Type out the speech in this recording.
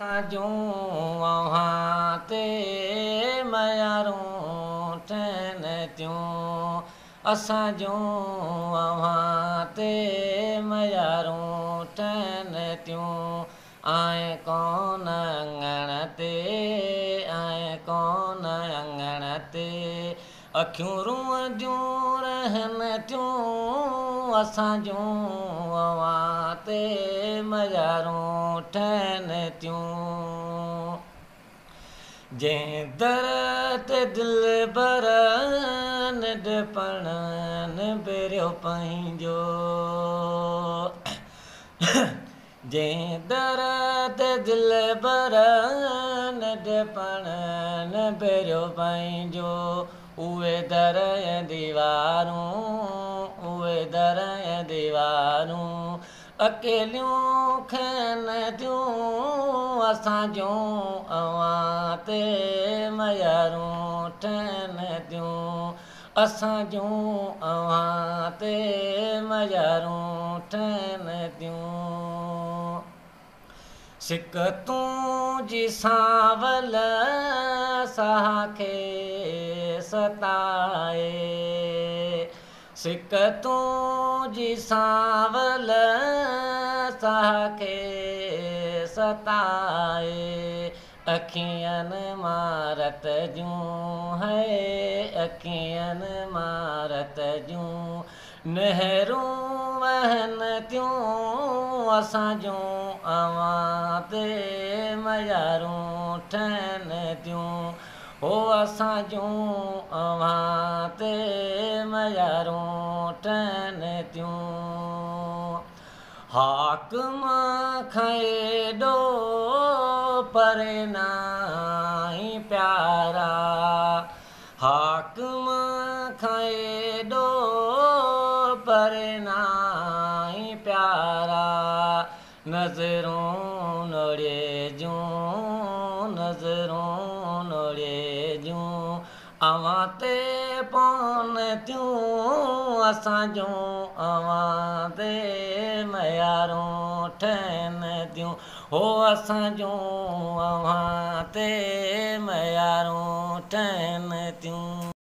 साजो वहाँ ते मयारों ठहन त्यों असाजो वहाँ ते मयारों ठहन त्यों आए कौन अंगण ते आए कौन अंगण ते अखियूं रूंदियूं रहन त्यों असाजो वहाँ ते मयारों ठहन त्यों जंहिं दर ते दिल बर निंढपण निबेरियो पंहिंजो जंहिं दर ते दिल बर निंढपण निबेरियो पंहिंजो उहे दर दीवारूं उहे दर दीवारूं अकेलियूं खैन थियूं असाजो अवां ते मयारूं ठहन थियूं असाजो अवां ते मयारूं ठहन थियूं सिकतूं जी सांवल साखे सताए सिकतूं जी सांवल साखे सताए अखियनि मारत जूं है अखियनि मारत जूं नहरूं वहन थियूं असाजो अवां ते मयारूं ठहन थियूं हो असाजो अवां ते मयारूं ठहन थियूं हाकिम खेॾो परे नाई प्यारा हाकिम खेॾो परे नाई प्यारा नज़रूं नोड़े जूं नज़रूं नोड़े जूं अवां ते पौन थियूं असाजो अवां ते मयारूं ठहन थियूं हो असाजो अवां ते मयारूं ठहन थियूं।